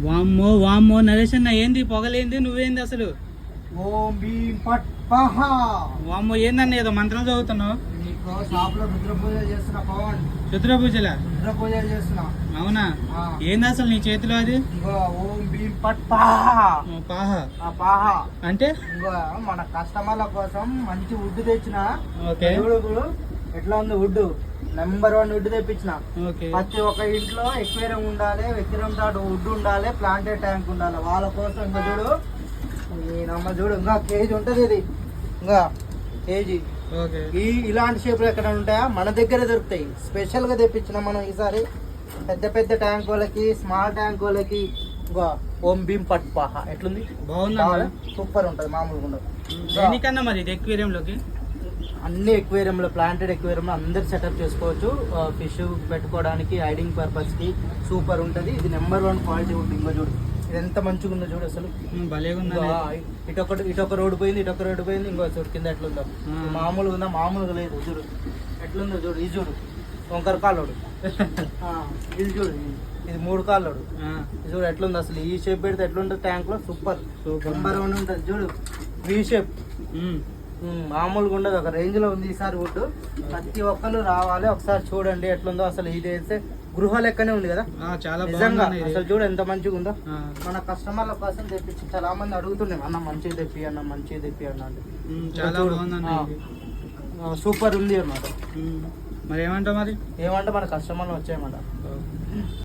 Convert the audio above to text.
వామ్మో వామ్మో నరేష్ అన్న, ఏంది పొగలేంది, నువ్వేంది అసలు? ఓం భీం పట్ పహ. వామ్మో ఏందన్న, ఏదో మంత్రం చదువుతున్నావు? నీకు షాప్ లో రుద్ర పూజలు చేస్తున్నా పవన్. రుద్ర పూజలా? రుద్ర పూజలు చేస్తున్నా. అవునా? ఏంది అసలు నీ చేతిలో అది? ఇంకో ఓం భీం పట్ పహ. పాహ పాహ అంటే? ఇంకో మన కస్టమర్ల కోసం మంచి వుడ్ తెచ్చిన. ఓకే. చూడు ఎట్లా ఉంది వుడ్, నెంబర్ 1 వుడ్ తెప్పించిన. ఓకే. ప్రతి ఒక్క ఇంట్లో ఎక్వేరియం ఉండాలి, ఎక్వేరియం తో వుడ్ ఉండాలి, ప్లాంటెడ్ ట్యాంక్ ఉండాలి. వాళ్ళ కోసం ఇంకా చూడు, ఈ నమ్మ చూడు, ఇంకా కేజీ ఉంటది ఇది, ఇంకా కేజీ. ఇలాంటి షేపులు ఎక్కడ ఉంటాయా? మన దగ్గర దొరుకుతాయి. స్పెషల్ గా తెప్పించిన మనం ఈసారి పెద్ద పెద్ద ట్యాంక్ వాళ్ళకి, స్మాల్ ట్యాంక్ వాళ్ళకి. ఇంకా ఓం భీం పట్ పాహ ఎట్లుంది? బాగుంది, సూపర్ ఉంటది, మామూలుగా ఉండదు. దేనికన్నా మరి ఇది ఎక్వేరియంలోకి? అన్ని ఎక్వేరియంలో, ప్లాంటెడ్ ఎక్వేరియంలో అందరు సెటప్ చేసుకోవచ్చు. ఫిష్ పెట్టుకోవడానికి, హైడింగ్ పర్పస్ కి సూపర్ ఉంటది. ఇది నెంబర్ 1 క్వాలిటీ ఉంటుంది. ఇంకా చూడు ఇది ఎంత మంచిగా ఉందో చూడు అసలు. ఇటొక రోడ్డు పోయింది, ఇటొక రోడ్డు పోయింది. ఇంకో చూడు కింద ఎట్లుందో, మామూలుగా ఉందా? మామూలుగా లేదు. చూడు ఎట్లుందో చూడు. ఇది చూడు వంకర కాళ్ళోడు. ఇది చూడు, ఇది 3 కాళ్ళోడు. ఇది చూడు ఎట్లుంది అసలు. ఈ షేప్ పెడితే ఎట్లుంటుంది ట్యాంక్ లో? సూపర్ నెంబర్ 1 ఉంటుంది. చూడు వీ షేప్, మామూలుగా ఉండదు, ఒక రేంజ్ లో ఉంది ఈసారి వుడ్. ప్రతి ఒక్కరు రావాలి, ఒకసారి చూడండి ఎట్లుందో అసలు. ఇది అయితే గృహ లెక్కనే ఉంది కదా నిజంగా. అసలు చూడు ఎంత మంచిగా ఉందో. మన కస్టమర్ల కోసం తెప్పించి చాలా మంది అడుగుతున్నాం, అన్న మంచిగా తెప్పి అన్న, మంచిగా తెప్పి అన్న అంటే. సూపర్ ఉంది అన్నమాట. మరి ఏమంటావు? మరి ఏమంటే మన కస్టమర్లు వచ్చాయన్నమాట.